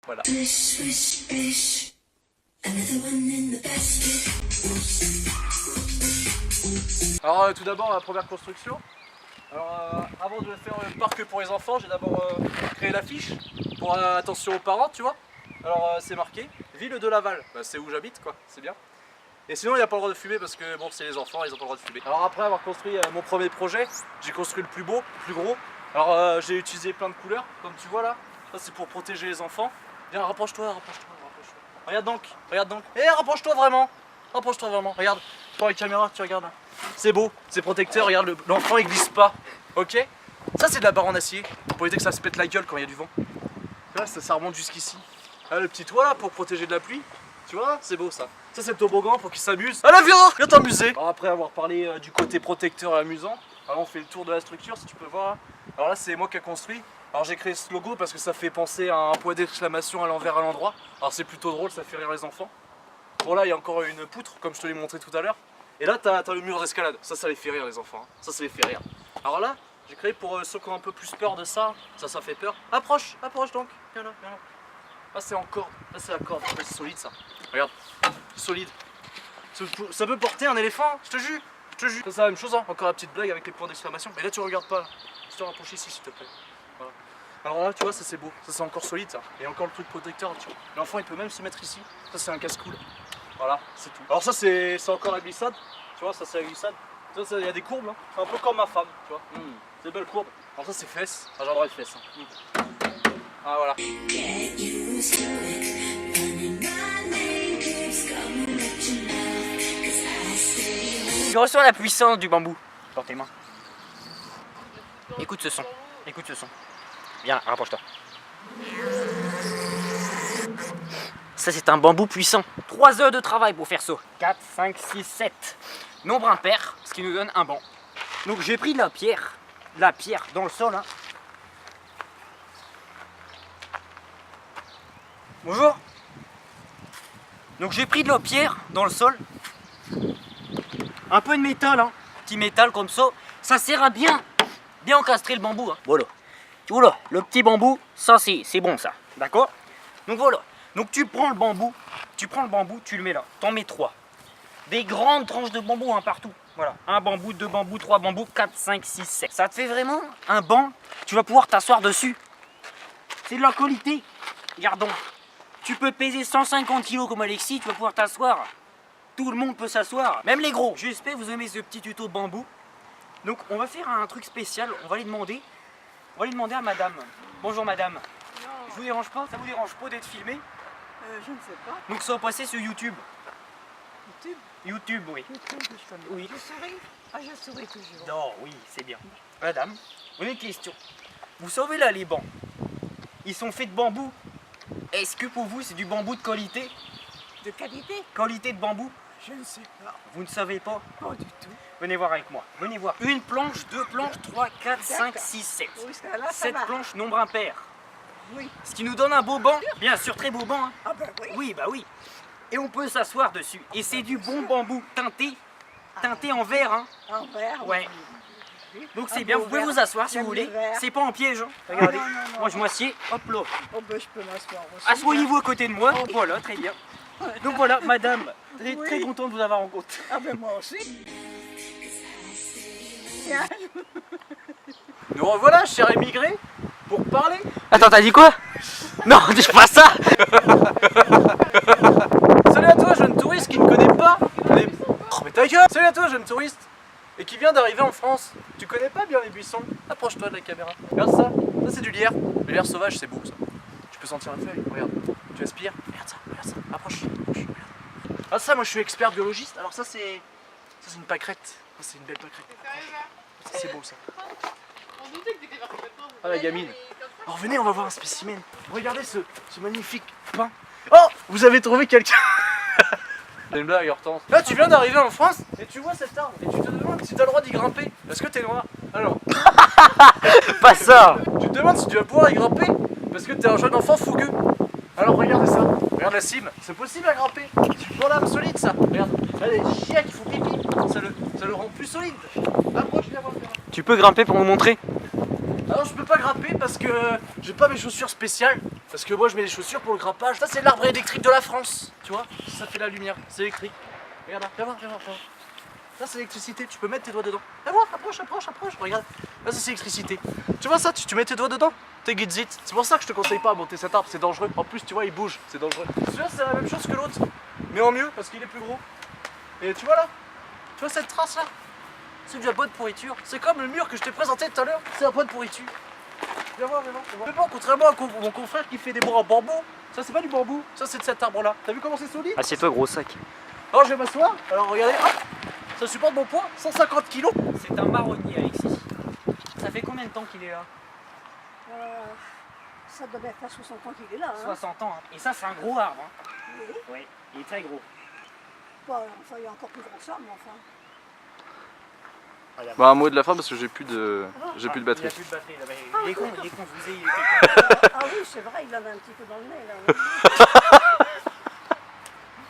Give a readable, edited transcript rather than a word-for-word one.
Voilà. Alors tout d'abord la première construction. Alors avant de faire le parc pour les enfants, j'ai d'abord créé l'affiche pour attention aux parents, tu vois. Alors c'est marqué ville de Laval, bah, c'est où j'habite quoi, c'est bien. Et sinon il n'y a pas le droit de fumer parce que bon c'est les enfants, ils n'ont pas le droit de fumer. Alors après avoir construit mon premier projet, j'ai construit le plus beau, le plus gros. Alors j'ai utilisé plein de couleurs, comme tu vois là. Ça c'est pour protéger les enfants. Viens, rapproche-toi, rapproche-toi, rapproche-toi. Regarde donc, regarde donc. Eh, rapproche-toi vraiment. Rapproche-toi vraiment. Regarde, prends les caméras, tu regardes. C'est beau, c'est protecteur. Regarde, l'enfant il glisse pas. Ok. Ça c'est de la barre en acier pour éviter que ça se pète la gueule quand il y a du vent. Là, ça remonte jusqu'ici. Là, le petit toit là pour protéger de la pluie. Tu vois, c'est beau ça. Ça c'est le toboggan pour qu'il s'amuse. Allez, viens t'amuser. Alors après avoir parlé du côté protecteur et amusant, alors on fait le tour de la structure si tu peux voir. Alors là c'est moi qui ai construit. Alors j'ai créé ce logo parce que ça fait penser à un point d'exclamation à l'envers à l'endroit. Alors c'est plutôt drôle, ça fait rire les enfants. Bon là il y a encore une poutre comme je te l'ai montré tout à l'heure. Et là t'as le mur d'escalade, ça les fait rire les enfants, hein. Ça les fait rire. Alors là j'ai créé pour ceux qui ont un peu plus peur de ça, ça fait peur. Approche, approche donc, viens là, viens là. Là c'est en corde, là c'est la corde, c'est solide ça. Regarde, solide. Ça peut porter un éléphant, je te jure, je te jure. C'est la même chose, hein. Encore la petite blague avec les points d'exclamation. Mais là tu regardes pas, je te rapproche ici s'il te plaît. Voilà. Alors là tu vois ça c'est beau, ça c'est encore solide ça. Et encore le truc protecteur, tu vois. L'enfant il peut même se mettre ici, ça c'est un casse-coule. Voilà, c'est tout. Alors ça c'est encore la glissade, tu vois, ça c'est la glissade. Ça il y a des courbes, hein. C'est un peu comme ma femme, tu vois. C'est belle courbe. Alors ça c'est fesses, ah, j'adore les fesses. Hein. Ah voilà. Tu ressens la puissance du bambou dans tes mains. Écoute ce son, écoute ce son. Viens, rapproche-toi. Ça c'est un bambou puissant. 3 heures de travail pour faire ça. 4, 5, 6, 7. Nombre impair, ce qui nous donne un banc. Donc j'ai pris de la pierre dans le sol. Hein. Bonjour. Donc j'ai pris de la pierre dans le sol. Un peu de métal, hein. Petit métal comme ça. Ça sert à bien encastrer le bambou. Hein. Voilà. Voilà, le petit bambou, ça c'est bon ça. D'accord? Donc voilà. Donc tu prends le bambou, tu le mets là. T'en mets 3. Des grandes tranches de bambou hein, partout. Voilà. 1 bambou, 2 bambous, 3 bambous, 4, 5, 6, 7. Ça te fait vraiment un banc. Tu vas pouvoir t'asseoir dessus. C'est de la qualité. Regarde donc. Tu peux peser 150 kg comme Alexis, tu vas pouvoir t'asseoir. Tout le monde peut s'asseoir, même les gros. J'espère que vous aimez ce petit tuto de bambou. Donc on va faire un truc spécial, on va lui demander à madame. Bonjour madame. Non. Je vous dérange pas? Ça vous dérange pas d'être filmé? Je ne sais pas. Donc ça va passer sur YouTube. YouTube? YouTube, oui. YouTube, je connais. Oui. Je souris? Ah, je souris toujours. Non, oui, c'est bien. Madame, une question. Vous savez là les bancs, ils sont faits de bambou. Est-ce que pour vous c'est du bambou de qualité? De qualité? Qualité de bambou? Je ne sais pas. Vous ne savez pas? Pas du tout. Venez voir avec moi. Venez voir. Une planche, 2 planches, 3, 4, 5, 6, 7. Oui, ça, là, ça 7 va. planches, nombre impair. Oui. Ce qui nous donne un beau banc. Bien sûr, très beau banc. Hein. Ah ben oui. Oui, bah oui. Et on peut s'asseoir dessus. Et c'est du bon bambou teinté en vert. Hein. En vert? Ouais. Oui. Donc Un c'est bien, beau vous pouvez vert. vous asseoir si J'aime vous voulez. le vert. C'est pas en piège. Hein. Regardez. non, non, Moi je m'assieds. Hop là. Oh ben je peux m'asseoir aussi. Asseyez-vous à côté de moi. Voilà, très bien. Donc voilà, madame, très content de vous avoir rencontré. Ah ben moi aussi. Tiens. Nous revoilà, chers émigrés, pour parler. Attends, t'as dit quoi? Non, dis pas ça. Salut à toi, jeune touriste qui ne connaît pas les... Oh mais ta gueule. Salut à toi, jeune touriste et qui vient d'arriver en France. Tu connais pas bien les buissons? Approche-toi de la caméra. Regarde ça, ça c'est du lierre. Le lierre sauvage, c'est beau ça. Tu peux sentir la feuille, regarde. Tu aspires, regarde ça, approche, regarde. Ah ça, moi je suis expert biologiste. Alors ça c'est une pâquerette. Ça c'est une belle pâquerette. Ça c'est beau ça. Ah la gamine. Alors venez, on va voir un spécimen. Regardez ce magnifique pain. Oh, vous avez trouvé quelqu'un. C'est une blague, Hortense. Là, tu viens d'arriver en France et tu vois cet arbre et tu te demandes si tu as le droit d'y grimper. Parce que t'es noir. Alors, Pas ça. tu te demandes si tu vas pouvoir y grimper parce que t'es un jeune enfant fougueux. Alors, regardez ça. Regarde la cime. C'est possible à grimper. C'est une bonne solide, ça. Regarde. Là, les chiens qui font pipi. Ça le rend plus solide. Approche, viens voir. Tu peux grimper pour me montrer? Alors, je peux pas grimper parce que j'ai pas mes chaussures spéciales. Parce que moi je mets les chaussures pour le grappage. Ça c'est l'arbre électrique de la France, tu vois. Ça fait la lumière, c'est électrique. Regarde là, viens voir, viens voir, viens voir. Là c'est l'électricité, tu peux mettre tes doigts dedans. Viens voir, approche, approche, approche, regarde. Là c'est l'électricité. Tu vois ça, tu mets tes doigts dedans, t'es guidzit. C'est pour ça que je te conseille pas à monter cet arbre, c'est dangereux. En plus tu vois il bouge, c'est dangereux. Celui-là c'est la même chose que l'autre, mais en mieux parce qu'il est plus gros. Et tu vois là, tu vois cette trace là, c'est de la bonne pourriture. C'est comme le mur que je t'ai présenté tout à l'heure, c'est la bonne pourriture. Viens voir, viens voir, viens voir. Mais bon, contrairement à mon confrère qui fait des bois en bambou, ça c'est pas du bambou, ça c'est de cet arbre là. T'as vu comment c'est solide? Assieds-toi, gros sac. Alors je vais m'asseoir, alors regardez, hop, ça supporte mon poids, 150 kg. C'est un marronnier, Alexis. Ça fait combien de temps qu'il est là? Ça devait faire 60 ans qu'il est là. Hein. 60 ans. Hein. Et ça, c'est un gros arbre. Hein. Oui. Oui, il est très gros. Bon, enfin, il y a encore plus gros que ça, mais enfin. Bah un mot de la fin parce que j'ai plus de batterie. Il a plus de batterie là-bas. Il est con, je vous ai, il était con. Ah oui, c'est vrai, il en a un petit peu dans le nez là.